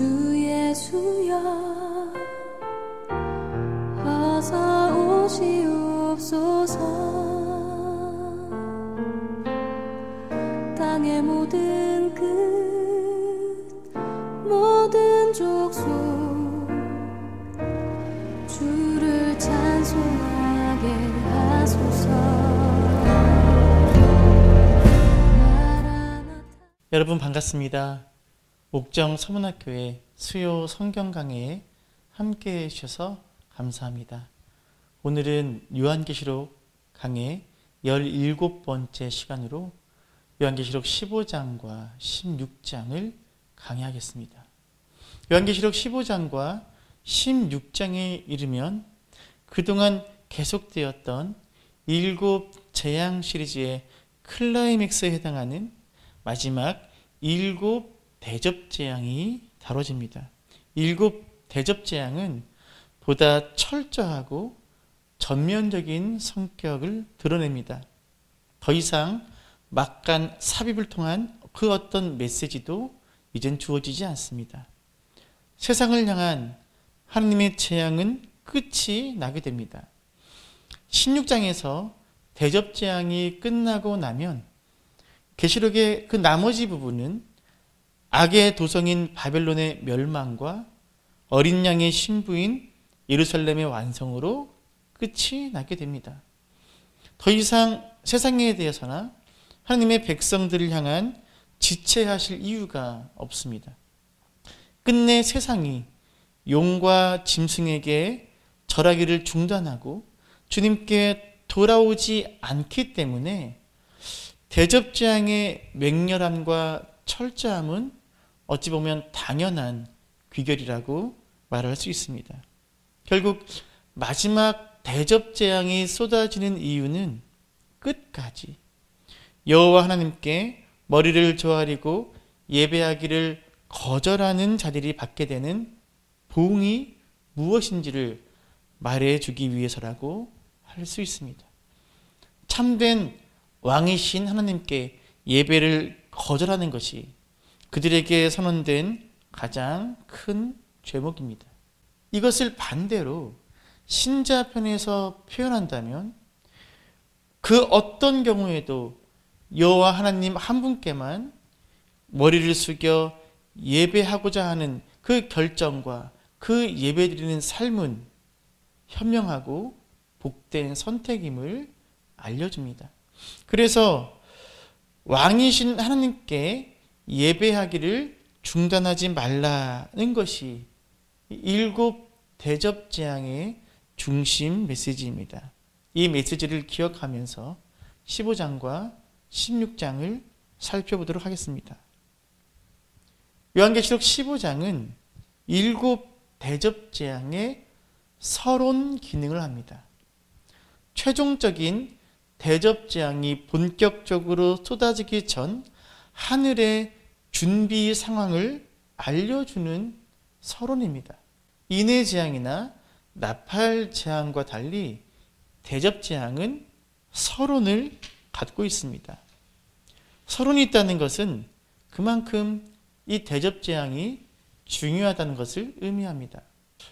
주 예수여 어서 오시옵소서. 땅의 모든 끝 모든 족속 주를 찬송하게 하소서. 여러분 반갑습니다. 옥정 서문학교의 수요 성경 강해에 함께해 주셔서 감사합니다. 오늘은 요한계시록 강해 17번째 시간으로 요한계시록 15장과 16장을 강해하겠습니다. 요한계시록 15장과 16장에 이르면 그동안 계속되었던 7 재앙 시리즈의 클라이맥스에 해당하는 마지막 7 대접재앙이 다뤄집니다. 7 대접재앙은 보다 철저하고 전면적인 성격을 드러냅니다. 더 이상 막간 삽입을 통한 그 어떤 메시지도 이젠 주어지지 않습니다. 세상을 향한 하나님의 재앙은 끝이 나게 됩니다. 16장에서 대접재앙이 끝나고 나면 계시록의 그 나머지 부분은 악의 도성인 바벨론의 멸망과 어린 양의 신부인 예루살렘의 완성으로 끝이 나게 됩니다. 더 이상 세상에 대해서나 하나님의 백성들을 향한 지체하실 이유가 없습니다. 끝내 세상이 용과 짐승에게 절하기를 중단하고 주님께 돌아오지 않기 때문에 대접재앙의 맹렬함과 철저함은 어찌 보면 당연한 귀결이라고 말할 수 있습니다. 결국 마지막 대접재앙이 쏟아지는 이유는 끝까지 여호와 하나님께 머리를 조아리고 예배하기를 거절하는 자들이 받게 되는 보응이 무엇인지를 말해주기 위해서라고 할 수 있습니다. 참된 왕이신 하나님께 예배를 거절하는 것이 그들에게 선언된 가장 큰 죄목입니다. 이것을 반대로 신자편에서 표현한다면 그 어떤 경우에도 여호와 하나님 한 분께만 머리를 숙여 예배하고자 하는 그 결정과 그 예배드리는 삶은 현명하고 복된 선택임을 알려줍니다. 그래서 왕이신 하나님께 예배하기를 중단하지 말라는 것이 7 대접재앙의 중심 메시지입니다. 이 메시지를 기억하면서 15장과 16장을 살펴보도록 하겠습니다. 요한계시록 15장은 7 대접재앙의 서론 기능을 합니다. 최종적인 대접재앙이 본격적으로 쏟아지기 전 하늘의 준비 상황을 알려주는 서론입니다. 인해재앙이나 나팔재앙과 달리 대접재앙은 서론을 갖고 있습니다. 서론이 있다는 것은 그만큼 이 대접재앙이 중요하다는 것을 의미합니다.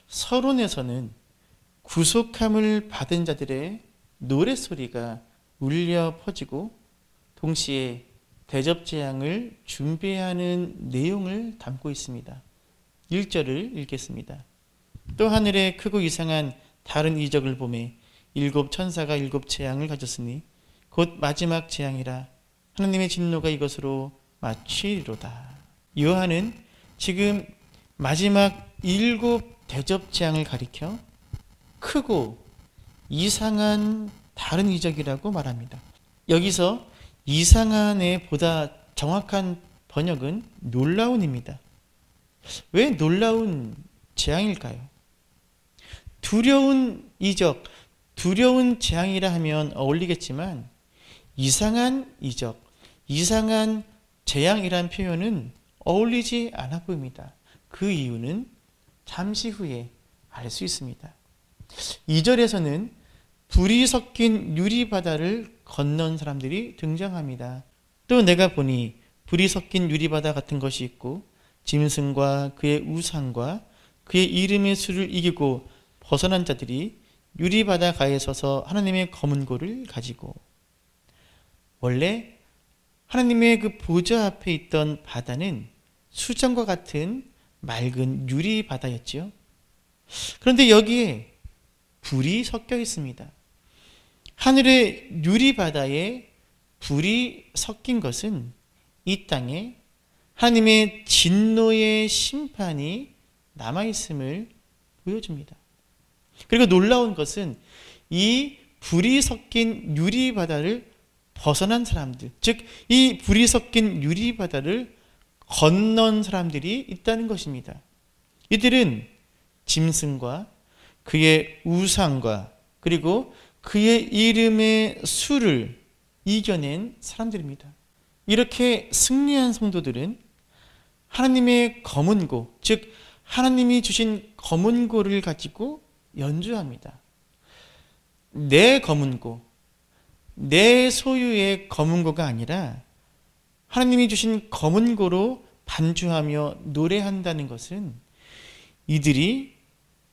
서론에서는 구속함을 받은 자들의 노랫소리가 울려 퍼지고 동시에 대접재앙을 준비하는 내용을 담고 있습니다. 1절을 읽겠습니다. 또 하늘에 크고 이상한 다른 이적을 보매 7 천사가 7 재앙을 가졌으니 곧 마지막 재앙이라 하나님의 진노가 이것으로 마치리로다. 요한은 지금 마지막 7 대접재앙을 가리켜 크고 이상한 다른 이적이라고 말합니다. 여기서 이상한의 보다 정확한 번역은 놀라운입니다. 왜 놀라운 재앙일까요? 두려운 이적, 두려운 재앙이라 하면 어울리겠지만 이상한 이적, 이상한 재앙이란 표현은 어울리지 않아 보입니다. 그 이유는 잠시 후에 알 수 있습니다. 2절에서는 불이 섞인 유리바다를 건넌 사람들이 등장합니다. 또 내가 보니 불이 섞인 유리바다 같은 것이 있고 짐승과 그의 우상과 그의 이름의 수를 이기고 벗어난 자들이 유리바다가에 서서 하나님의 검은 고를 가지고, 원래 하나님의 그 보좌 앞에 있던 바다는 수정과 같은 맑은 유리바다였지요. 그런데 여기에 불이 섞여 있습니다. 하늘의 유리바다에 불이 섞인 것은 이 땅에 하나님의 진노의 심판이 남아있음을 보여줍니다. 그리고 놀라운 것은 이 불이 섞인 유리바다를 벗어난 사람들, 즉 이 불이 섞인 유리바다를 건넌 사람들이 있다는 것입니다. 이들은 짐승과 그의 우상과 그리고 그의 이름의 수를 이겨낸 사람들입니다. 이렇게 승리한 성도들은 하나님의 검은 고, 즉 하나님이 주신 검은 고를 가지고 연주합니다. 내 검은 고, 내 소유의 검은 고가 아니라 하나님이 주신 검은 고로 반주하며 노래한다는 것은 이들이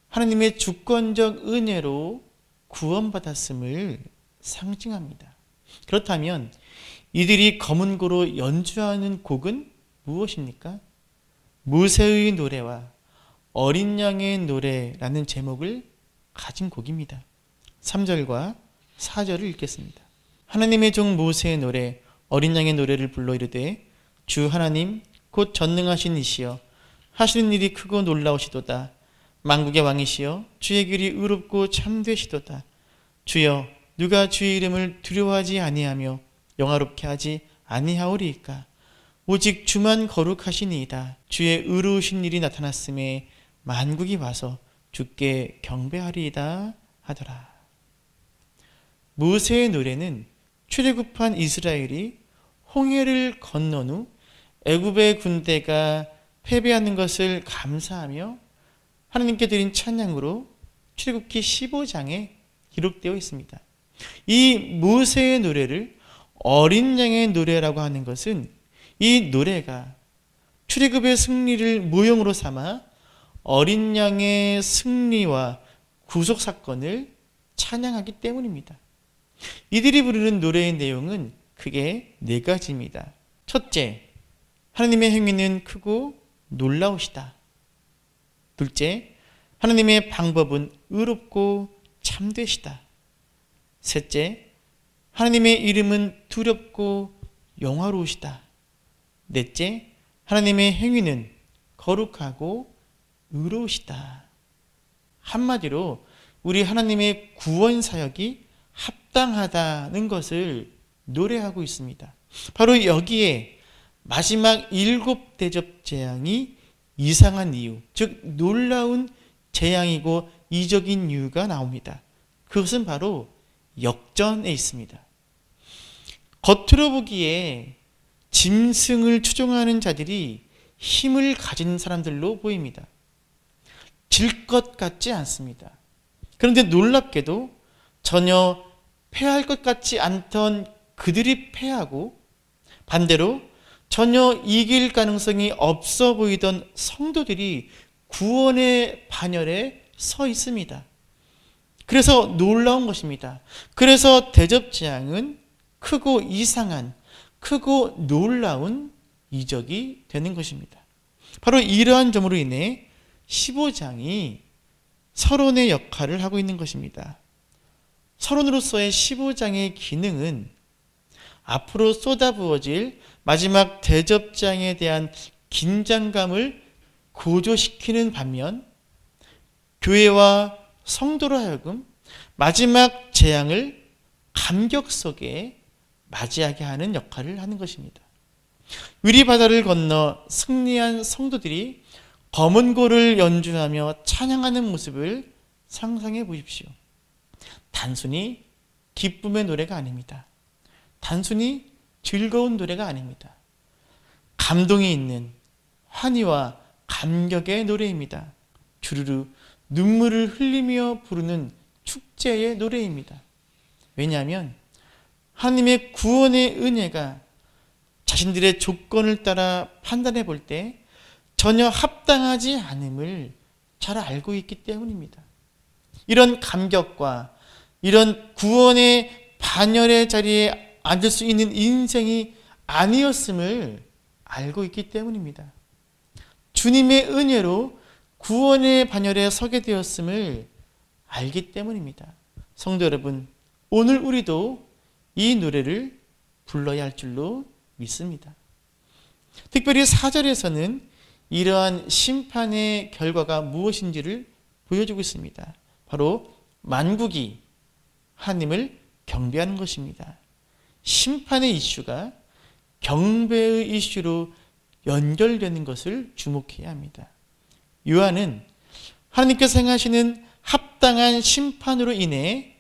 하나님의 주권적 은혜로 구원받았음을 상징합니다. 그렇다면 이들이 검은 고로 연주하는 곡은 무엇입니까? 모세의 노래와 어린 양의 노래라는 제목을 가진 곡입니다. 3절과 4절을 읽겠습니다. 하나님의 종 모세의 노래, 어린 양의 노래를 불러 이르되, 주 하나님 곧 전능하신 이시여 하시는 일이 크고 놀라우시도다. 만국의 왕이시여 주의 길이 의롭고 참되시도다. 주여 누가 주의 이름을 두려워하지 아니하며 영화롭게 하지 아니하오리이까. 오직 주만 거룩하시니이다. 주의 의로우신 일이 나타났음에 만국이 와서 주께 경배하리이다 하더라. 모세의 노래는 출애굽한 이스라엘이 홍해를 건넌 후 애굽의 군대가 패배하는 것을 감사하며 하나님께 드린 찬양으로 출애굽기 15장에 기록되어 있습니다. 이 모세의 노래를 어린 양의 노래라고 하는 것은 이 노래가 출애굽의 승리를 모형으로 삼아 어린 양의 승리와 구속 사건을 찬양하기 때문입니다. 이들이 부르는 노래의 내용은 크게 네 가지입니다. 첫째, 하나님의 행위는 크고 놀라우시다. 둘째, 하나님의 방법은 의롭고 참되시다. 셋째, 하나님의 이름은 두렵고 영화로우시다. 넷째, 하나님의 행위는 거룩하고 의로우시다. 한마디로 우리 하나님의 구원 사역이 합당하다는 것을 노래하고 있습니다. 바로 여기에 마지막 7 대접 재앙이 이상한 이유, 즉 놀라운 재앙이고 이적인 이유가 나옵니다. 그것은 바로 역전에 있습니다. 겉으로 보기에 짐승을 추종하는 자들이 힘을 가진 사람들로 보입니다. 질 것 같지 않습니다. 그런데 놀랍게도 전혀 패할 것 같지 않던 그들이 패하고, 반대로 전혀 이길 가능성이 없어 보이던 성도들이 구원의 반열에 서 있습니다. 그래서 놀라운 것입니다. 그래서 대접재앙은 크고 이상한, 크고 놀라운 이적이 되는 것입니다. 바로 이러한 점으로 인해 15장이 서론의 역할을 하고 있는 것입니다. 서론으로서의 15장의 기능은 앞으로 쏟아부어질 마지막 대접장에 대한 긴장감을 고조시키는 반면, 교회와 성도로 하여금 마지막 재앙을 감격 속에 맞이하게 하는 역할을 하는 것입니다. 유리바다를 건너 승리한 성도들이 검은 고를 연주하며 찬양하는 모습을 상상해 보십시오. 단순히 기쁨의 노래가 아닙니다. 단순히 즐거운 노래가 아닙니다. 감동이 있는 환희와 감격의 노래입니다. 주르르 눈물을 흘리며 부르는 축제의 노래입니다. 왜냐하면 하나님의 구원의 은혜가 자신들의 조건을 따라 판단해 볼 때 전혀 합당하지 않음을 잘 알고 있기 때문입니다. 이런 감격과 이런 구원의 반열의 자리에 앉을 수 있는 인생이 아니었음을 알고 있기 때문입니다. 주님의 은혜로 구원의 반열에 서게 되었음을 알기 때문입니다. 성도 여러분, 오늘 우리도 이 노래를 불러야 할 줄로 믿습니다. 특별히 4절에서는 이러한 심판의 결과가 무엇인지를 보여주고 있습니다. 바로 만국이 하나님을 경배하는 것입니다. 심판의 이슈가 경배의 이슈로 연결되는 것을 주목해야 합니다. 요한은 하나님께서 행하시는 합당한 심판으로 인해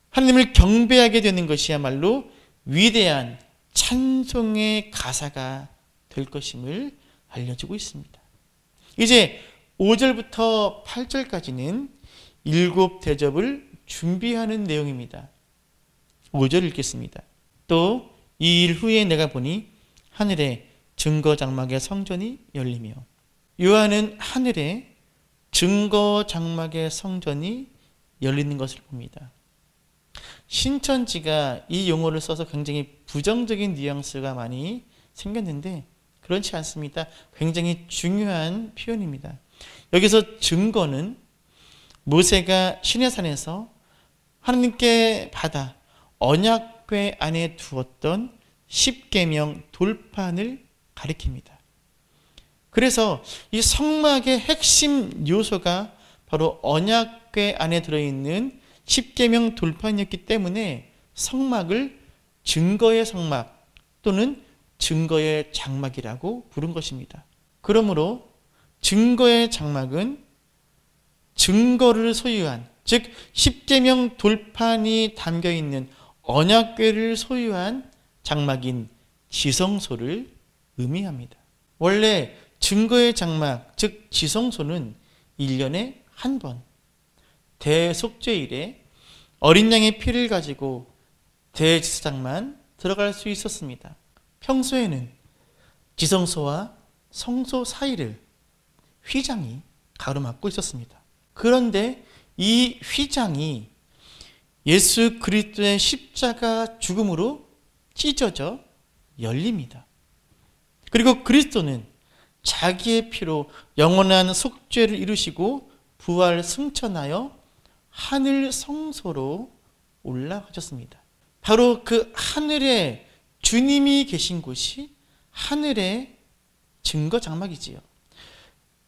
하나님을 경배하게 되는 것이야말로 위대한 찬송의 가사가 될 것임을 알려주고 있습니다. 이제 5절부터 8절까지는 7 대접을 준비하는 내용입니다. 5절 읽겠습니다. 또 이 일 후에 내가 보니 하늘에 증거 장막의 성전이 열리며, 요한은 하늘에 증거 장막의 성전이 열리는 것을 봅니다. 신천지가 이 용어를 써서 굉장히 부정적인 뉘앙스가 많이 생겼는데 그렇지 않습니다. 굉장히 중요한 표현입니다. 여기서 증거는 모세가 시내산에서 하나님께 받아 언약궤 안에 두었던 십계명 돌판을 가리킵니다. 그래서 이 성막의 핵심 요소가 바로 언약궤 안에 들어있는 십계명 돌판이었기 때문에 성막을 증거의 성막 또는 증거의 장막이라고 부른 것입니다. 그러므로 증거의 장막은 증거를 소유한, 즉 십계명 돌판이 담겨있는 언약궤를 소유한 장막인 지성소를 의미합니다. 원래 증거의 장막, 즉 지성소는 1년에 한 번 대속죄일에 어린 양의 피를 가지고 대제사장만 들어갈 수 있었습니다. 평소에는 지성소와 성소 사이를 휘장이 가로막고 있었습니다. 그런데 이 휘장이 예수 그리스도의 십자가 죽음으로 찢어져 열립니다. 그리고 그리스도는 자기의 피로 영원한 속죄를 이루시고 부활 승천하여 하늘 성소로 올라가셨습니다. 바로 그 하늘에 주님이 계신 곳이 하늘의 증거 장막이지요.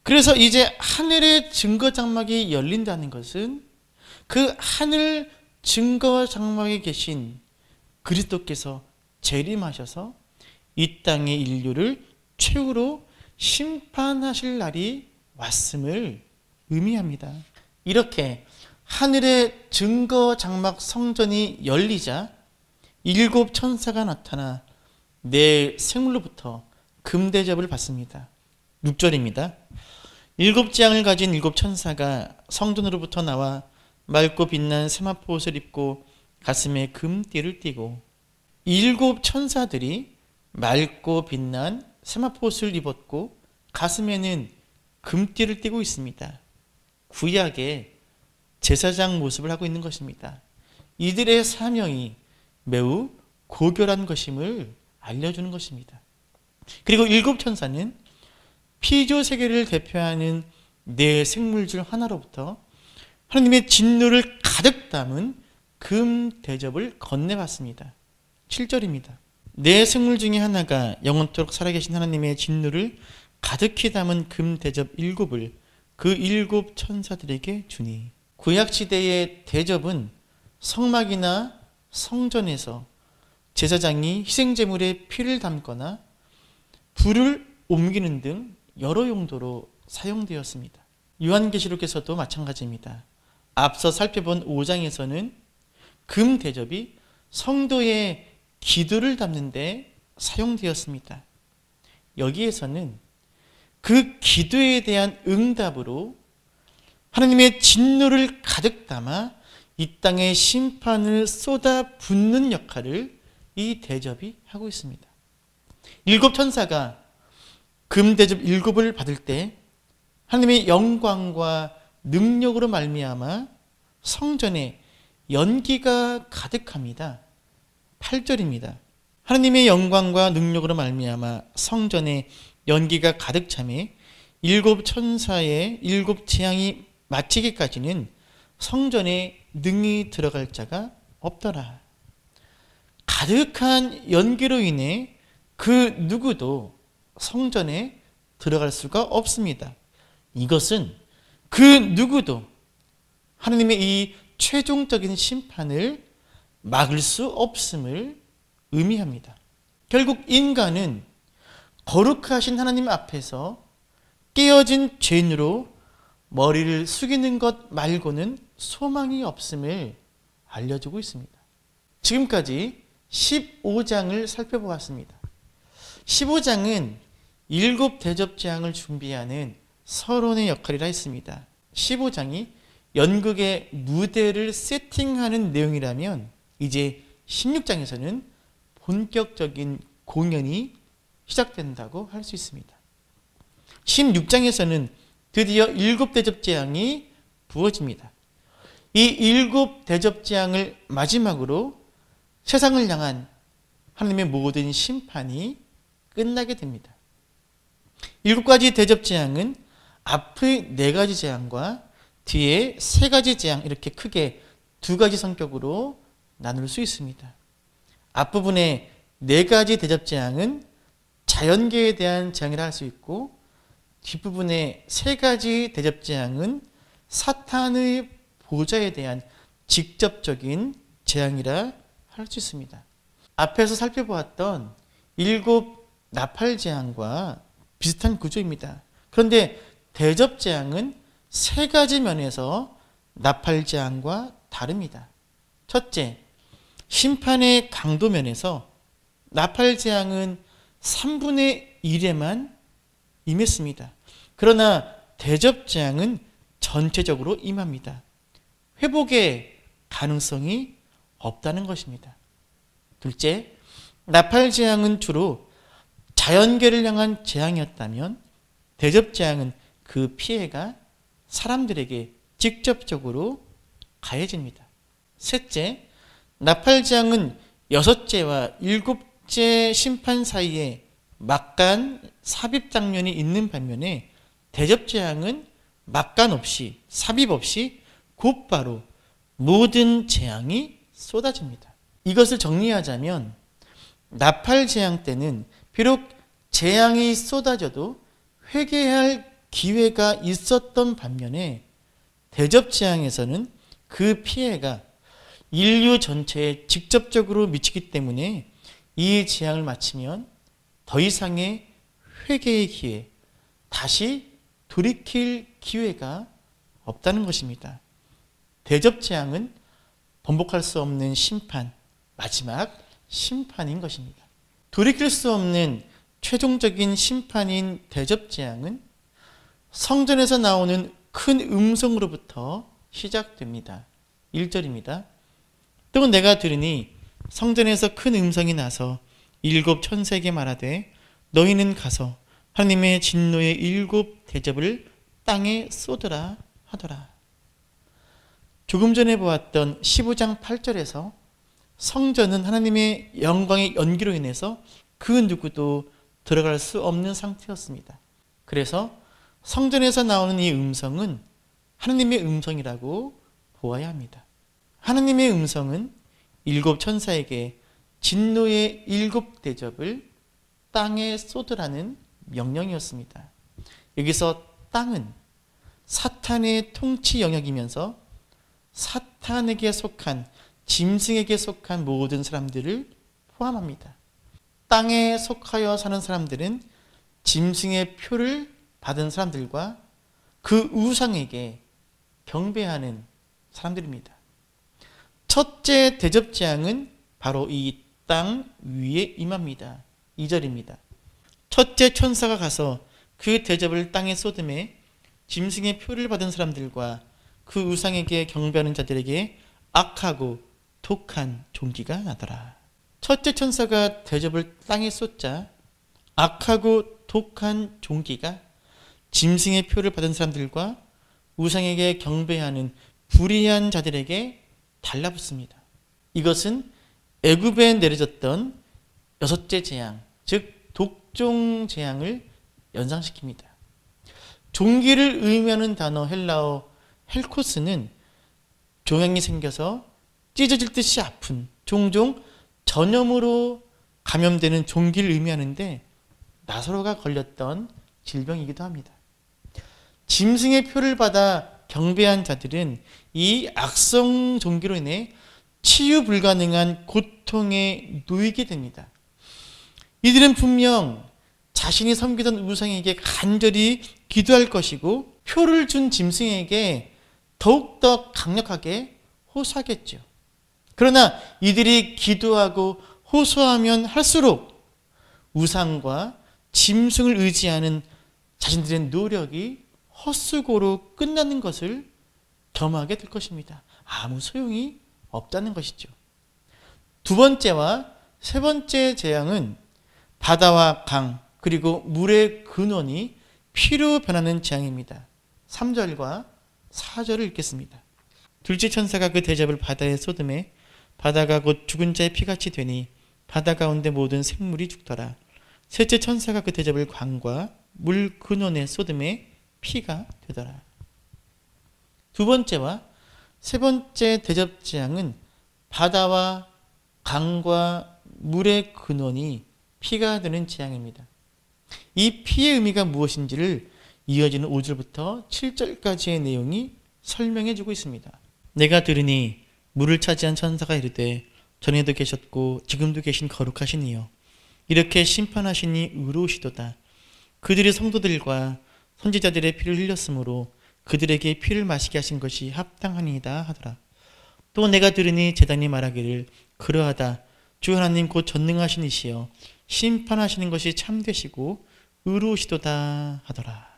그래서 이제 하늘의 증거 장막이 열린다는 것은 그 하늘 증거 장막에 계신 그리스도께서 재림하셔서 이 땅의 인류를 최후로 심판하실 날이 왔음을 의미합니다. 이렇게 하늘의 증거 장막 성전이 열리자 7 천사가 나타나 네 생물로부터 금대접을 받습니다. 6절입니다. 7 재앙을 가진 7 천사가 성전으로부터 나와 맑고 빛난 세마포 옷을 입고 가슴에 금띠를 띠고, 7 천사들이 맑고 빛난 세마포 옷을 입었고 가슴에는 금띠를 띠고 있습니다. 구약의 제사장 모습을 하고 있는 것입니다. 이들의 사명이 매우 고결한 것임을 알려주는 것입니다. 그리고 7 천사는 피조 세계를 대표하는 네 생물 중 하나로부터 하나님의 진노를 가득 담은 금 대접을 건네받습니다. 7절입니다. 네 생물 중에 하나가 영원토록 살아계신 하나님의 진노를 가득히 담은 금 대접 7을 그 7 천사들에게 주니, 구약시대의 대접은 성막이나 성전에서 제사장이 희생제물에 피를 담거나 불을 옮기는 등 여러 용도로 사용되었습니다. 요한계시록에서도 마찬가지입니다. 앞서 살펴본 5장에서는 금 대접이 성도의 기도를 담는 데 사용되었습니다. 여기에서는 그 기도에 대한 응답으로 하나님의 진노를 가득 담아 이 땅의 심판을 쏟아붓는 역할을 이 대접이 하고 있습니다. 7 천사가 금대접 7을 받을 때 하나님의 영광과 능력으로 말미암아 성전에 연기가 가득합니다. 8절입니다. 하나님의 영광과 능력으로 말미암아 성전에 연기가 가득 차매 7 천사의 7 재앙이 마치기까지는 성전에 능히 들어갈 자가 없더라. 가득한 연기로 인해 그 누구도 성전에 들어갈 수가 없습니다. 이것은 그 누구도 하나님의 이 최종적인 심판을 막을 수 없음을 의미합니다. 결국 인간은 거룩하신 하나님 앞에서 깨어진 죄인으로 머리를 숙이는 것 말고는 소망이 없음을 알려주고 있습니다. 지금까지 15장을 살펴보았습니다. 15장은 7 대접재앙을 준비하는 서론의 역할이라 했습니다. 15장이 연극의 무대를 세팅하는 내용이라면 이제 16장에서는 본격적인 공연이 시작된다고 할 수 있습니다. 16장에서는 드디어 7 대접재앙이 부어집니다. 이 7 대접재앙을 마지막으로 세상을 향한 하나님의 모든 심판이 끝나게 됩니다. 7가지 대접재앙은 앞의 4가지 재앙과 뒤에 3가지 재앙, 이렇게 크게 2가지 성격으로 나눌 수 있습니다. 앞부분의 4가지 대접재앙은 자연계에 대한 재앙이라 할 수 있고, 뒷부분의 3가지 대접재앙은 사탄의 보좌에 대한 직접적인 재앙이라 할 수 있습니다. 앞에서 살펴보았던 7 나팔재앙과 비슷한 구조입니다. 그런데 대접재앙은 3가지 면에서 나팔재앙과 다릅니다. 첫째, 심판의 강도 면에서 나팔재앙은 3분의 1에만 임했습니다. 그러나 대접재앙은 전체적으로 임합니다. 회복의 가능성이 없다는 것입니다. 둘째, 나팔재앙은 주로 자연계를 향한 재앙이었다면 대접재앙은 그 피해가 사람들에게 직접적으로 가해집니다. 셋째, 나팔재앙은 6제와 7제 심판 사이에 막간 삽입 장면이 있는 반면에 대접재앙은 막간 없이, 삽입 없이 곧바로 모든 재앙이 쏟아집니다. 이것을 정리하자면 나팔재앙 때는 비록 재앙이 쏟아져도 회개할 기회가 있었던 반면에 대접재앙에서는 그 피해가 인류 전체에 직접적으로 미치기 때문에 이 재앙을 마치면 더 이상의 회개의 기회, 다시 돌이킬 기회가 없다는 것입니다. 대접재앙은 번복할 수 없는 심판, 마지막 심판인 것입니다. 돌이킬 수 없는 최종적인 심판인 대접재앙은 성전에서 나오는 큰 음성으로부터 시작됩니다. 1절입니다. 또 내가 들으니 성전에서 큰 음성이 나서 7 천사에게 말하되 너희는 가서 하나님의 진노의 7 대접을 땅에 쏟으라 하더라. 조금 전에 보았던 15장 8절에서 성전은 하나님의 영광의 연기로 인해서 그 누구도 들어갈 수 없는 상태였습니다. 그래서 성전에서 나오는 이 음성은 하나님의 음성이라고 보아야 합니다. 하나님의 음성은 7 천사에게 진노의 7 대접을 땅에 쏟으라는 명령이었습니다. 여기서 땅은 사탄의 통치 영역이면서 사탄에게 속한, 짐승에게 속한 모든 사람들을 포함합니다. 땅에 속하여 사는 사람들은 짐승의 표를 받은 사람들과 그 우상에게 경배하는 사람들입니다. 첫째 대접재앙은 바로 이 땅 위에 임합니다. 2절입니다. 첫째 천사가 가서 그 대접을 땅에 쏟음에 짐승의 표를 받은 사람들과 그 우상에게 경배하는 자들에게 악하고 독한 종기가 나더라. 첫째 천사가 대접을 땅에 쏟자 악하고 독한 종기가 짐승의 표를 받은 사람들과 우상에게 경배하는 불의한 자들에게 달라붙습니다. 이것은 애굽에 내려졌던 여섯째 재앙, 즉 독종 재앙을 연상시킵니다. 종기를 의미하는 단어 헬라어 헬코스는 종양이 생겨서 찢어질 듯이 아픈, 종종 전염으로 감염되는 종기를 의미하는데 나사로가 걸렸던 질병이기도 합니다. 짐승의 표를 받아 경배한 자들은 이 악성 종기로 인해 치유 불가능한 고통에 놓이게 됩니다. 이들은 분명 자신이 섬기던 우상에게 간절히 기도할 것이고 표를 준 짐승에게 더욱더 강력하게 호소하겠죠. 그러나 이들이 기도하고 호소하면 할수록 우상과 짐승을 의지하는 자신들의 노력이 헛수고로 끝나는 것을 경험하게 될 것입니다. 아무 소용이 없다는 것이죠. 두 번째와 세 번째 재앙은 바다와 강 그리고 물의 근원이 피로 변하는 재앙입니다. 3절과 4절을 읽겠습니다. 둘째 천사가 그 대접을 바다에 쏟음에 바다가 곧 죽은 자의 피같이 되니 바다 가운데 모든 생물이 죽더라. 셋째 천사가 그 대접을 강과 물 근원에 쏟음에 피가 되더라. 두 번째와 세 번째 대접 재앙은 바다와 강과 물의 근원이 피가 되는 재앙입니다. 이 피의 의미가 무엇인지를 이어지는 5절부터 7절까지의 내용이 설명해 주고 있습니다. 내가 들으니 물을 차지한 천사가 이르되 전에도 계셨고 지금도 계신 거룩하신 이여 이렇게 심판하시니 의로우시도다. 그들의 성도들과 선지자들의 피를 흘렸으므로 그들에게 피를 마시게 하신 것이 합당하니이다 하더라. 또 내가 들으니 제단이 말하기를 그러하다. 주 하나님 곧 전능하신 이시여 심판하시는 것이 참되시고 의로우시도다 하더라.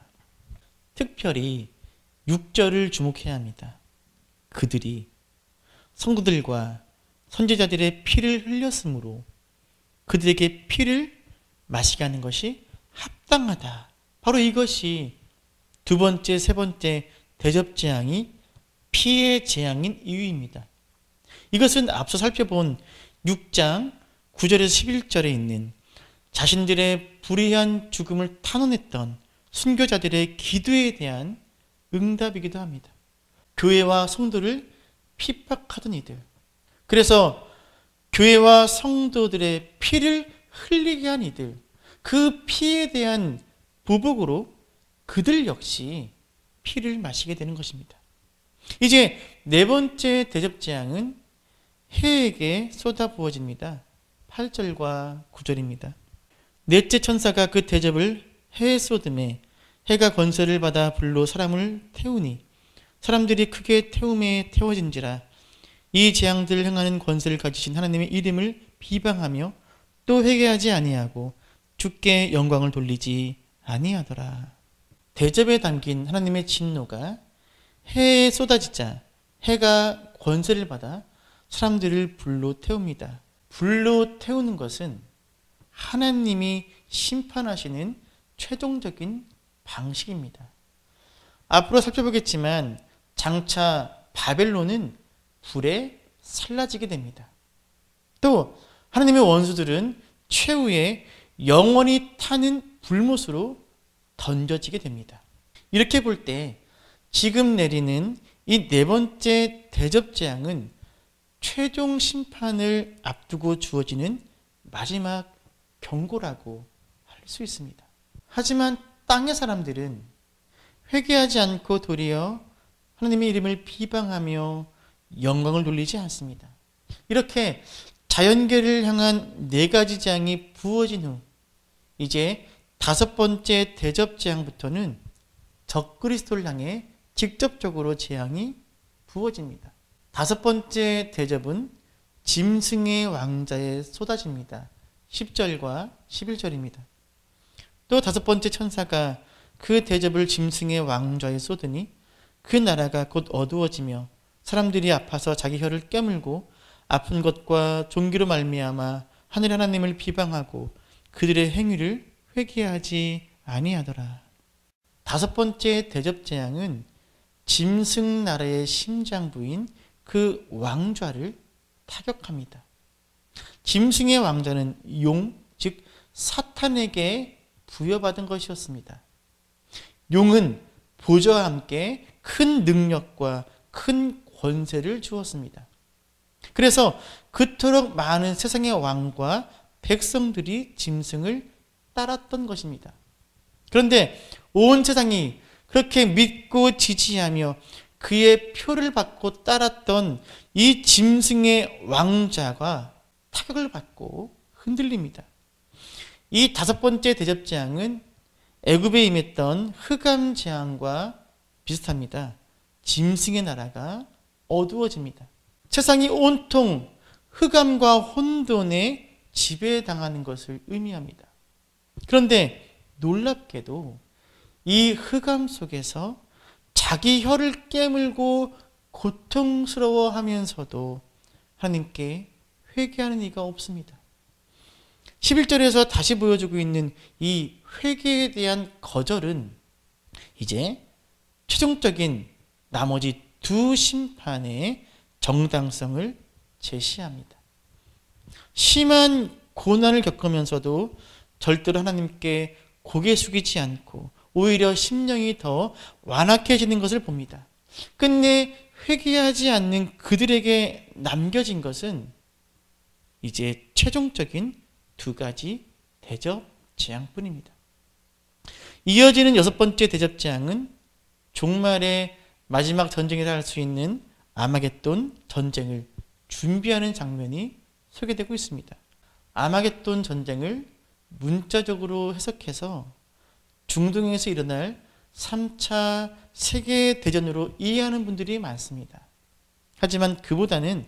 특별히 6절을 주목해야 합니다. 그들이 성도들과 선지자들의 피를 흘렸으므로 그들에게 피를 마시게 하는 것이 합당하다. 바로 이것이 두 번째, 세 번째 대접 재앙이 피의 재앙인 이유입니다. 이것은 앞서 살펴본 6장 9절에서 11절에 있는 자신들의 불의한 죽음을 탄원했던 순교자들의 기도에 대한 응답이기도 합니다. 교회와 성도를 핍박하던 이들, 그래서 교회와 성도들의 피를 흘리게 한 이들, 그 피에 대한 보복으로 그들 역시 피를 마시게 되는 것입니다. 이제 네 번째 대접 재앙은 해에게 쏟아부어집니다. 8절과 9절입니다. 넷째 천사가 그 대접을 해에 쏟음에 해가 권세를 받아 불로 사람을 태우니 사람들이 크게 태움에 태워진지라. 이 재앙들을 행하는 권세를 가지신 하나님의 이름을 비방하며 또 회개하지 아니하고 주께 영광을 돌리지 아니하더라. 대접에 담긴 하나님의 진노가 해에 쏟아지자 해가 권세를 받아 사람들을 불로 태웁니다. 불로 태우는 것은 하나님이 심판하시는 최종적인 방식입니다. 앞으로 살펴보겠지만 장차 바벨론은 불에 살라지게 됩니다. 또 하나님의 원수들은 최후에 영원히 타는 불못으로 던져지게 됩니다. 이렇게 볼 때 지금 내리는 이 네 번째 대접 재앙은 최종 심판을 앞두고 주어지는 마지막 경고라고 할 수 있습니다. 하지만 땅의 사람들은 회개하지 않고 도리어 하나님의 이름을 비방하며 영광을 돌리지 않습니다. 이렇게 자연계를 향한 네 가지 재앙이 부어진 후 이제 다섯 번째 대접 재앙부터는 적그리스도를 향해 직접적으로 재앙이 부어집니다. 다섯 번째 대접은 짐승의 왕자에 쏟아집니다. 10절과 11절입니다. 또 다섯 번째 천사가 그 대접을 짐승의 왕좌에 쏟으니 그 나라가 곧 어두워지며 사람들이 아파서 자기 혀를 깨물고 아픈 것과 종기로 말미암아 하늘 하나님을 비방하고 그들의 행위를 회개하지 아니하더라. 다섯 번째 대접 재앙은 짐승 나라의 심장부인 그 왕좌를 타격합니다. 짐승의 왕좌는 용, 즉 사탄에게 부여받은 것이었습니다. 용은 보좌와 함께 큰 능력과 큰 권세를 주었습니다. 그래서 그토록 많은 세상의 왕과 백성들이 짐승을 따랐던 것입니다. 그런데 온 세상이 그렇게 믿고 지지하며 그의 표를 받고 따랐던 이 짐승의 왕좌가 타격을 받고 흔들립니다. 이 다섯 번째 대접 재앙은 애굽에 임했던 흑암 재앙과 비슷합니다. 짐승의 나라가 어두워집니다. 세상이 온통 흑암과 혼돈에 지배당하는 것을 의미합니다. 그런데 놀랍게도 이 흑암 속에서 자기 혀를 깨물고 고통스러워하면서도 하나님께 회개하는 이가 없습니다. 11절에서 다시 보여주고 있는 이 회개에 대한 거절은 이제 최종적인 나머지 두 심판의 정당성을 제시합니다. 심한 고난을 겪으면서도 절대로 하나님께 고개 숙이지 않고 오히려 심령이 더 완악해지는 것을 봅니다. 끝내 회개하지 않는 그들에게 남겨진 것은 이제 최종적인 두 가지 대접 재앙뿐입니다. 이어지는 여섯 번째 대접 재앙은 종말의 마지막 전쟁이라 할 수 있는 아마겟돈 전쟁을 준비하는 장면이 소개되고 있습니다. 아마겟돈 전쟁을 문자적으로 해석해서 중동에서 일어날 3차 세계대전으로 이해하는 분들이 많습니다. 하지만 그보다는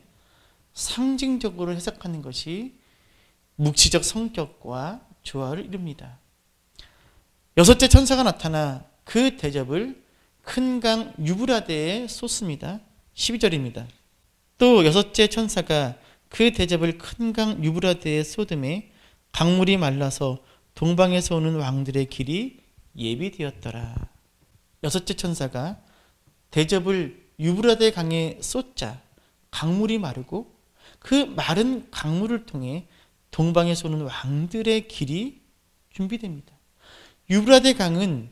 상징적으로 해석하는 것이 묵시적 성격과 조화를 이룹니다. 여섯째 천사가 나타나 그 대접을 큰 강 유브라데에 쏟습니다. 12절입니다. 또 여섯째 천사가 그 대접을 큰 강 유브라데에 쏟음에 강물이 말라서 동방에서 오는 왕들의 길이 예비되었더라. 여섯째 천사가 대접을 유브라데 강에 쏟자 강물이 마르고 그 마른 강물을 통해 동방에서 오는 왕들의 길이 준비됩니다. 유브라데 강은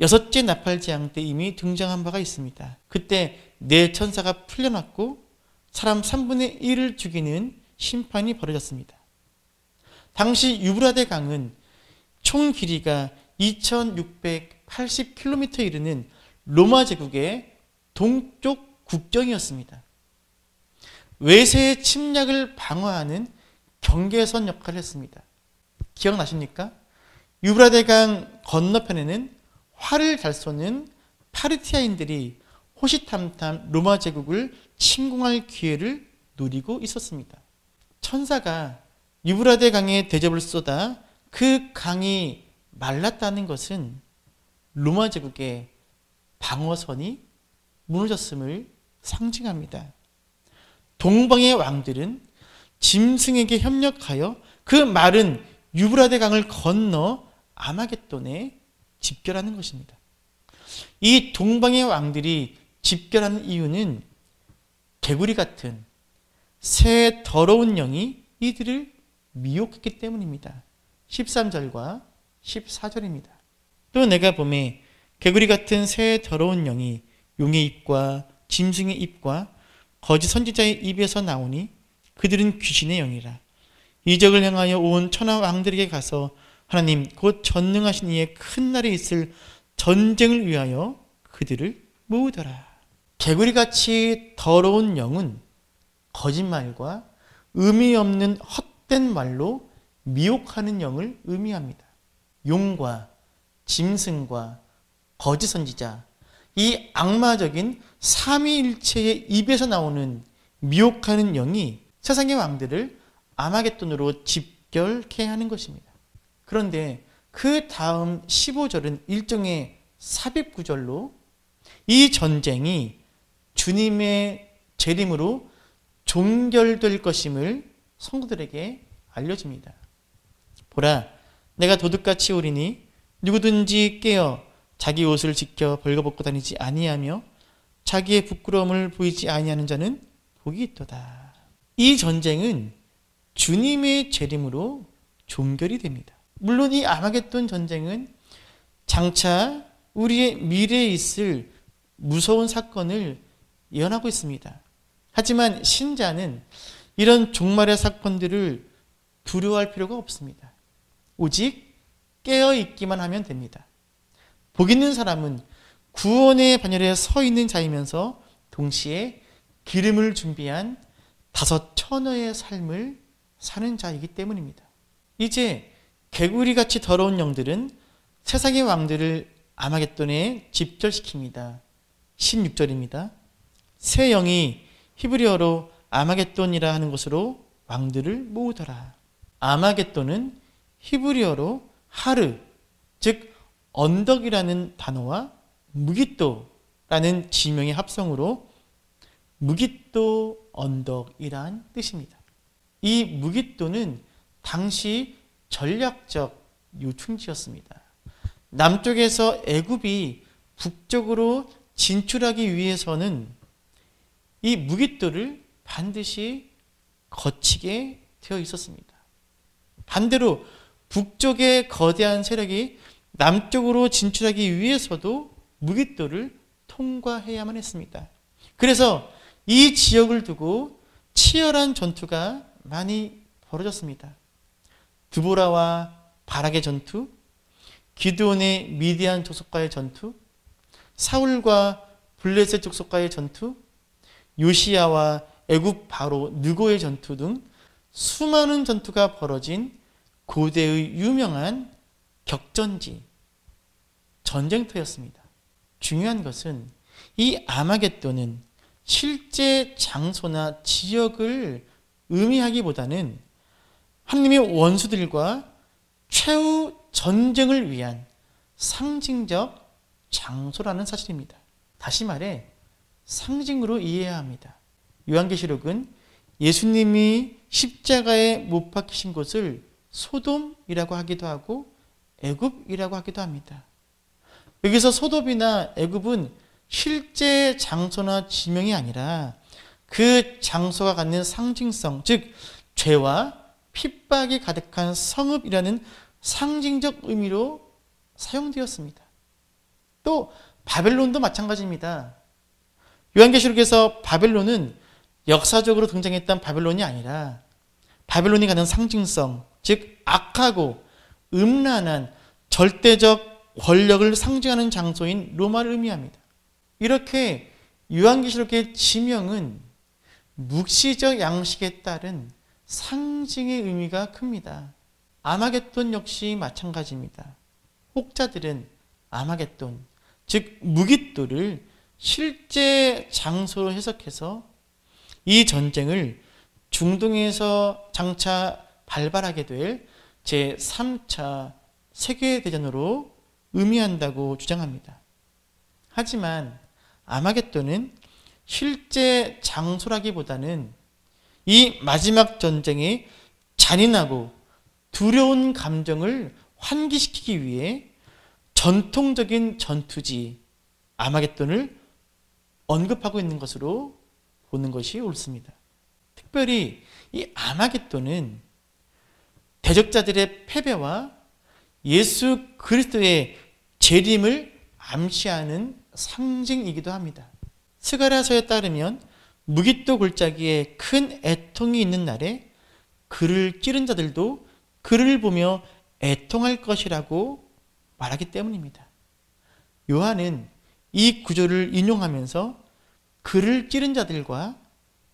여섯째 나팔재앙 때 이미 등장한 바가 있습니다. 그때 네 천사가 풀려났고 사람 3분의 1을 죽이는 심판이 벌어졌습니다. 당시 유브라데 강은 총 길이가 2680km 이르는 로마 제국의 동쪽 국경이었습니다. 외세의 침략을 방어하는 경계선 역할을 했습니다. 기억나십니까? 유브라데 강 건너편에는 활을 잘 쏘는 파르티아인들이 호시탐탐 로마 제국을 침공할 기회를 노리고 있었습니다. 천사가 유브라데 강에 대접을 쏟아 그 강이 말랐다는 것은 로마 제국의 방어선이 무너졌음을 상징합니다. 동방의 왕들은 짐승에게 협력하여 그 마른 유브라데 강을 건너 아마겟돈에 집결하는 것입니다. 이 동방의 왕들이 집결하는 이유는 개구리 같은 새 더러운 영이 이들을 미혹했기 때문입니다. 13절과 14절입니다. 또 내가 보매 개구리 같은 새 더러운 영이 용의 입과 짐승의 입과 거짓 선지자의 입에서 나오니 그들은 귀신의 영이라. 이적을 행하여 온 천하 왕들에게 가서 하나님 곧 전능하신 이의 큰 날에 있을 전쟁을 위하여 그들을 모으더라. 개구리같이 더러운 영은 거짓말과 의미 없는 헛된 말로 미혹하는 영을 의미합니다. 용과 짐승과 거짓 선지자, 이 악마적인 삼위일체의 입에서 나오는 미혹하는 영이 세상의 왕들을 아마겟돈으로 집결케 하는 것입니다. 그런데 그 다음 15절은 일종의 삽입구절로 이 전쟁이 주님의 재림으로 종결될 것임을 성도들에게 알려줍니다. 보라, 내가 도둑같이 오리니 누구든지 깨어 자기 옷을 지켜 벌거벗고 다니지 아니하며 자기의 부끄러움을 보이지 아니하는 자는 복이 있도다. 이 전쟁은 주님의 재림으로 종결이 됩니다. 물론 이 아마겟돈 전쟁은 장차 우리의 미래에 있을 무서운 사건을 예언하고 있습니다. 하지만 신자는 이런 종말의 사건들을 두려워할 필요가 없습니다. 오직 깨어있기만 하면 됩니다. 복 있는 사람은 구원의 반열에 서 있는 자이면서 동시에 기름을 준비한 5,000여의 삶을 사는 자이기 때문입니다. 이제 개구리같이 더러운 영들은 세상의 왕들을 아마겟돈에 집결시킵니다. 16절입니다. 새 영이 히브리어로 아마겟돈이라 하는 것으로 왕들을 모으더라. 아마겟돈은 히브리어로 하르, 즉 언덕이라는 단어와 무깃도라는 지명의 합성으로 무깃도 언덕이란 뜻입니다. 이 무깃도는 당시 전략적 요충지였습니다. 남쪽에서 애굽이 북쪽으로 진출하기 위해서는 이 무깃도를 반드시 거치게 되어 있었습니다. 반대로 북쪽의 거대한 세력이 남쪽으로 진출하기 위해서도 무깃도를 통과해야만 했습니다. 그래서 이 지역을 두고 치열한 전투가 많이 벌어졌습니다. 드보라와 바락의 전투, 기드온의 미디안 족속과의 전투, 사울과 블레셋 족속과의 전투, 요시야와 애굽 바로 느고의 전투 등 수많은 전투가 벌어진 고대의 유명한 격전지, 전쟁터였습니다. 중요한 것은 이 아마겟돈은 실제 장소나 지역을 의미하기보다는 하나님의 원수들과 최후 전쟁을 위한 상징적 장소라는 사실입니다. 다시 말해 상징으로 이해해야 합니다. 요한계시록은 예수님이 십자가에 못 박히신 곳을 소돔이라고 하기도 하고 애굽이라고 하기도 합니다. 여기서 소돔이나 애굽은 실제 장소나 지명이 아니라 그 장소가 갖는 상징성, 즉 죄와 핍박이 가득한 성읍이라는 상징적 의미로 사용되었습니다. 또 바벨론도 마찬가지입니다. 요한계시록에서 바벨론은 역사적으로 등장했던 바벨론이 아니라 바벨론이 갖는 상징성, 즉 악하고 음란한 절대적 권력을 상징하는 장소인 로마를 의미합니다. 이렇게 요한계시록의 지명은 묵시적 양식에 따른 상징의 의미가 큽니다. 아마겟돈 역시 마찬가지입니다. 혹자들은 아마겟돈, 즉 무깃도를 실제 장소로 해석해서 이 전쟁을 중동에서 장차 발발하게 될 제3차 세계대전으로 의미한다고 주장합니다. 하지만 아마겟돈은 실제 장소라기보다는 이 마지막 전쟁의 잔인하고 두려운 감정을 환기시키기 위해 전통적인 전투지 아마겟돈을 언급하고 있는 것으로 보는 것이 옳습니다. 특별히 이 아마겟돈은 대적자들의 패배와 예수 그리스도의 재림을 암시하는 상징이기도 합니다. 스가랴서에 따르면 무깃도 골짜기에 큰 애통이 있는 날에 그를 찌른 자들도 그를 보며 애통할 것이라고 말하기 때문입니다. 요한은 이 구절을 인용하면서 그를 찌른 자들과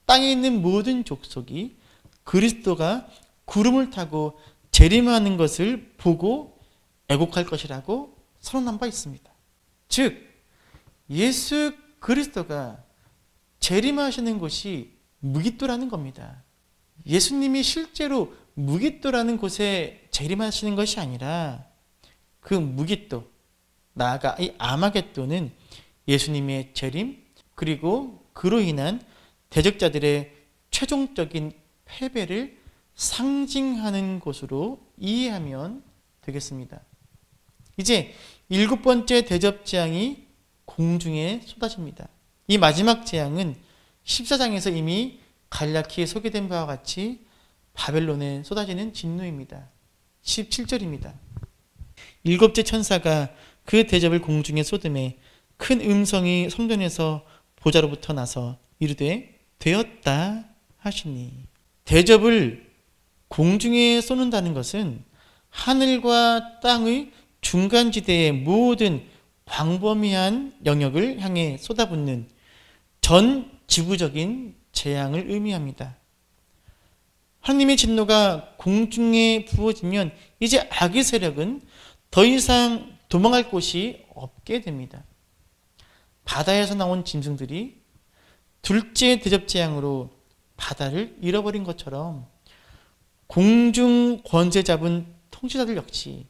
땅에 있는 모든 족속이 그리스도가 구름을 타고 재림하는 것을 보고 애곡할 것이라고 선언한 바 있습니다. 즉 예수 그리스도가 재림하시는 곳이 무깃도라는 겁니다. 예수님이 실제로 무깃도라는 곳에 재림하시는 것이 아니라 그 무깃도, 나아가 이 아마겟돈은 예수님의 재림 그리고 그로 인한 대적자들의 최종적인 패배를 상징하는 곳으로 이해하면 되겠습니다. 이제 7번째 대접 재앙이 공중에 쏟아집니다. 이 마지막 재앙은 14장에서 이미 간략히 소개된 바와 같이 바벨론에 쏟아지는 진노입니다. 17절입니다. 7째 천사가 그 대접을 공중에 쏟음에 큰 음성이 성전에서 보좌로부터 나서 이르되 되었다 하시니, 대접을 공중에 쏟는다는 것은 하늘과 땅의 중간지대의 모든 광범위한 영역을 향해 쏟아붓는 전 지구적인 재앙을 의미합니다. 하나님의 진노가 공중에 부어지면 이제 악의 세력은 더 이상 도망갈 곳이 없게 됩니다. 바다에서 나온 짐승들이 둘째 대접 재앙으로 바다를 잃어버린 것처럼 공중 권세 잡은 통치자들 역시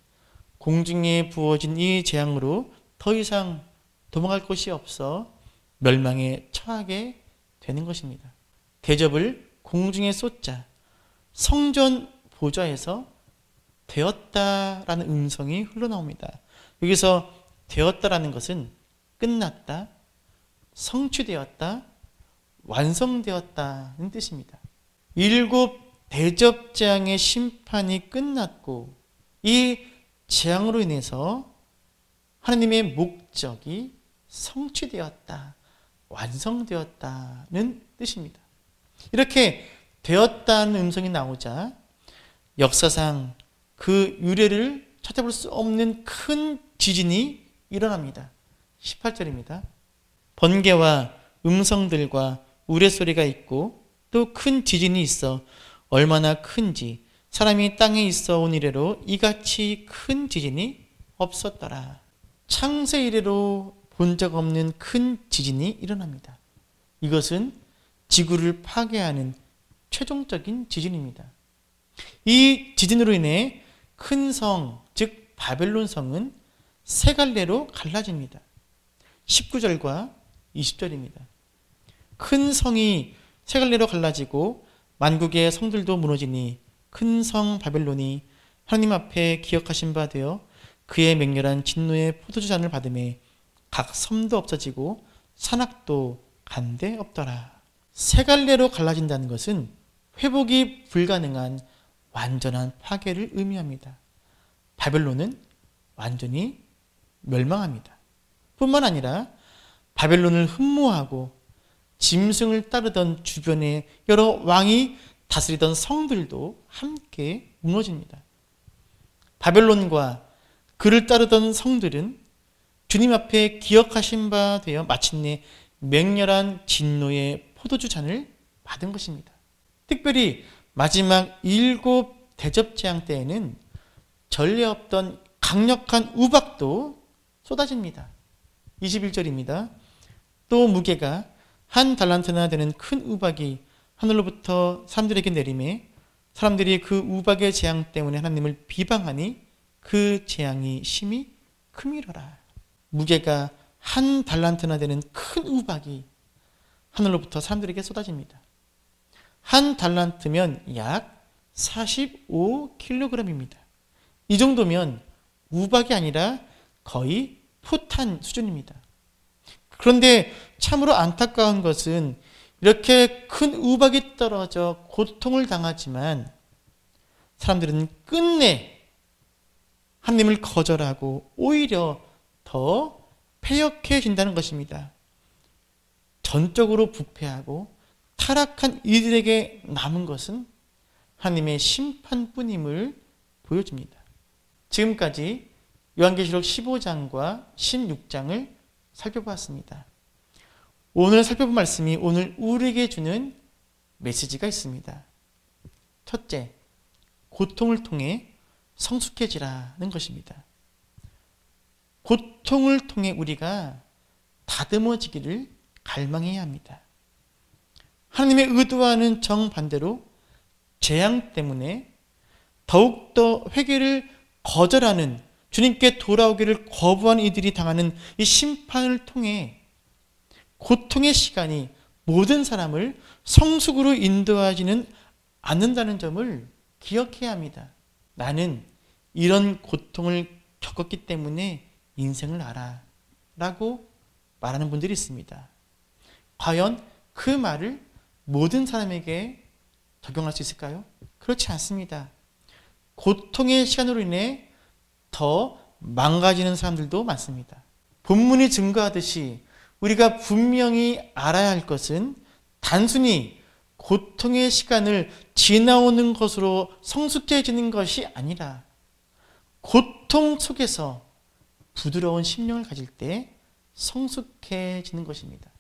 공중에 부어진 이 재앙으로 더 이상 도망갈 곳이 없어 멸망에 처하게 되는 것입니다. 대접을 공중에 쏟자 성전 보좌에서 되었다라는 음성이 흘러나옵니다. 여기서 되었다라는 것은 끝났다, 성취되었다, 완성되었다는 뜻입니다. 7 대접 재앙의 심판이 끝났고 이 재앙으로 인해서 하나님의 목적이 성취되었다, 완성되었다는 뜻입니다. 이렇게 되었다는 음성이 나오자 역사상 그 유래를 찾아볼 수 없는 큰 지진이 일어납니다. 18절입니다. 번개와 음성들과 우레소리가 있고 또 큰 지진이 있어 얼마나 큰지 사람이 땅에 있어 온 이래로 이같이 큰 지진이 없었더라. 창세 이래로 본 적 없는 큰 지진이 일어납니다. 이것은 지구를 파괴하는 최종적인 지진입니다. 이 지진으로 인해 큰 성, 즉 바벨론 성은 세 갈래로 갈라집니다. 19절과 20절입니다. 큰 성이 세 갈래로 갈라지고 만국의 성들도 무너지니 큰 성 바벨론이 하나님 앞에 기억하신 바 되어 그의 맹렬한 진노의 포도주 잔을 받음에 각 섬도 없어지고 산악도 간데 없더라. 세 갈래로 갈라진다는 것은 회복이 불가능한 완전한 파괴를 의미합니다. 바벨론은 완전히 멸망합니다. 뿐만 아니라 바벨론을 흠모하고 짐승을 따르던 주변의 여러 왕이 다스리던 성들도 함께 무너집니다. 바벨론과 그를 따르던 성들은 주님 앞에 기억하신 바 되어 마침내 맹렬한 진노의 포도주 잔을 받은 것입니다. 특별히 마지막 7 대접 재앙 때에는 전례 없던 강력한 우박도 쏟아집니다. 21절입니다. 또 무게가 1 달란트나 되는 큰 우박이 하늘로부터 사람들에게 내리매 사람들이 그 우박의 재앙 때문에 하나님을 비방하니 그 재앙이 심히 크미러라. 무게가 1 달란트나 되는 큰 우박이 하늘로부터 사람들에게 쏟아집니다. 1 달란트면 약 45kg입니다. 이 정도면 우박이 아니라 거의 포탄 수준입니다. 그런데 참으로 안타까운 것은 이렇게 큰 우박이 떨어져 고통을 당하지만 사람들은 끝내 하나님을 거절하고 오히려 더 패역해진다는 것입니다. 전적으로 부패하고 타락한 이들에게 남은 것은 하나님의 심판뿐임을 보여줍니다. 지금까지 요한계시록 15장과 16장을 살펴보았습니다. 오늘 살펴본 말씀이 오늘 우리에게 주는 메시지가 있습니다. 첫째, 고통을 통해 성숙해지라는 것입니다. 고통을 통해 우리가 다듬어지기를 갈망해야 합니다. 하나님의 의도와는 정반대로 재앙 때문에 더욱더 회개를 거절하는, 주님께 돌아오기를 거부한 이들이 당하는 이 심판을 통해 고통의 시간이 모든 사람을 성숙으로 인도하지는 않는다는 점을 기억해야 합니다. 나는 이런 고통을 겪었기 때문에 인생을 알아 라고 말하는 분들이 있습니다. 과연 그 말을 모든 사람에게 적용할 수 있을까요? 그렇지 않습니다. 고통의 시간으로 인해 더 망가지는 사람들도 많습니다. 본문이 증거하듯이 우리가 분명히 알아야 할 것은 단순히 고통의 시간을 지나오는 것으로 성숙해지는 것이 아니라 고통 속에서 부드러운 심령을 가질 때 성숙해지는 것입니다.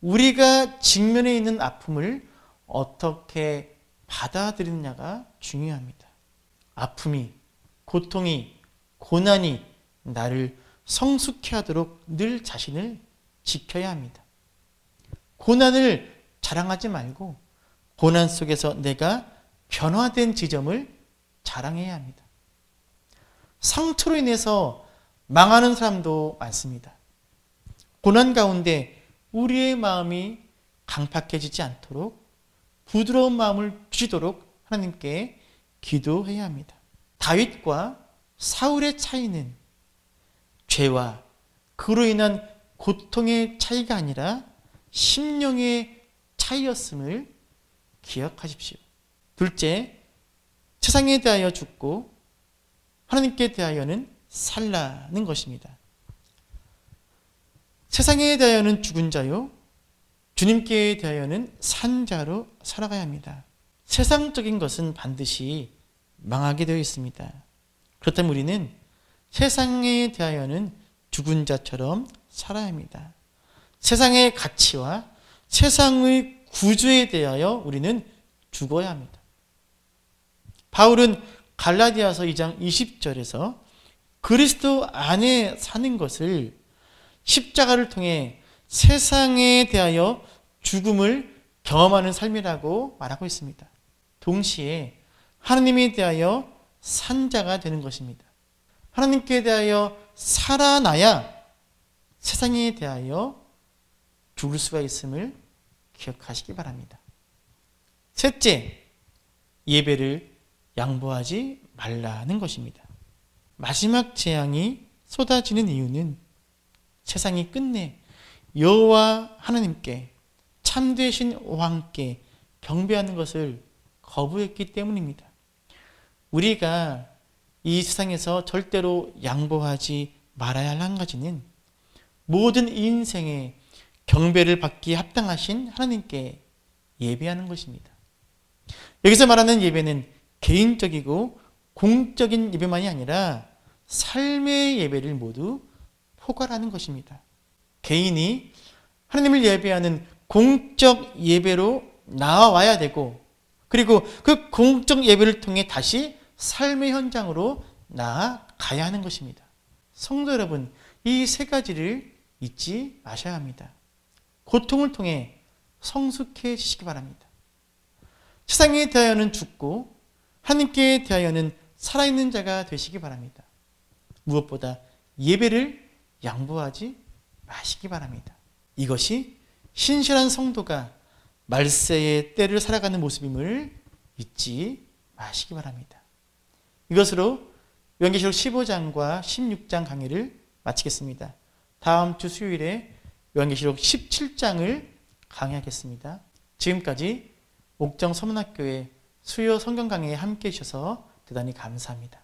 우리가 직면해 있는 아픔을 어떻게 받아들이느냐가 중요합니다. 아픔이, 고통이, 고난이 나를 성숙해 하도록 늘 자신을 지켜야 합니다. 고난을 자랑하지 말고 고난 속에서 내가 변화된 지점을 자랑해야 합니다. 상처로 인해서 망하는 사람도 많습니다. 고난 가운데 우리의 마음이 강팍해지지 않도록 부드러운 마음을 주시도록 하나님께 기도해야 합니다. 다윗과 사울의 차이는 죄와 그로 인한 고통의 차이가 아니라 심령의 차이였음을 기억하십시오. 둘째, 세상에 대하여 죽고 하나님께 대하여는 살라는 것입니다. 세상에 대하여는 죽은 자요, 주님께 대하여는 산 자로 살아가야 합니다. 세상적인 것은 반드시 망하게 되어 있습니다. 그렇다면 우리는 세상에 대하여는 죽은 자처럼 살아야 합니다. 세상의 가치와 세상의 구조에 대하여 우리는 죽어야 합니다. 바울은 갈라디아서 2장 20절에서 그리스도 안에 사는 것을 십자가를 통해 세상에 대하여 죽음을 경험하는 삶이라고 말하고 있습니다. 동시에 하나님에 대하여 산 자가 되는 것입니다. 하나님께 대하여 살아나야 세상에 대하여 죽을 수가 있음을 기억하시기 바랍니다. 셋째, 예배를 양보하지 말라는 것입니다. 마지막 재앙이 쏟아지는 이유는 세상이 끝내 여호와 하나님께 참되신 왕께 경배하는 것을 거부했기 때문입니다. 우리가 이 세상에서 절대로 양보하지 말아야 할 한 가지는 모든 인생의 경배를 받기에 합당하신 하나님께 예배하는 것입니다. 여기서 말하는 예배는 개인적이고 공적인 예배만이 아니라 삶의 예배를 모두 포괄하는 것입니다. 개인이 하나님을 예배하는 공적 예배로 나와야 되고, 그리고 그 공적 예배를 통해 다시 삶의 현장으로 나아가야 하는 것입니다. 성도 여러분, 이 세 가지를 잊지 마셔야 합니다. 고통을 통해 성숙해지시기 바랍니다. 세상에 대하여는 죽고 하나님께 대하여는 살아있는 자가 되시기 바랍니다. 무엇보다 예배를 양보하지 마시기 바랍니다. 이것이 신실한 성도가 말세의 때를 살아가는 모습임을 잊지 마시기 바랍니다. 이것으로 요한계시록 15장과 16장 강의를 마치겠습니다. 다음 주 수요일에 요한계시록 17장을 강의하겠습니다. 지금까지 옥정 서문학교의 수요 성경 강의에 함께해 주셔서 대단히 감사합니다.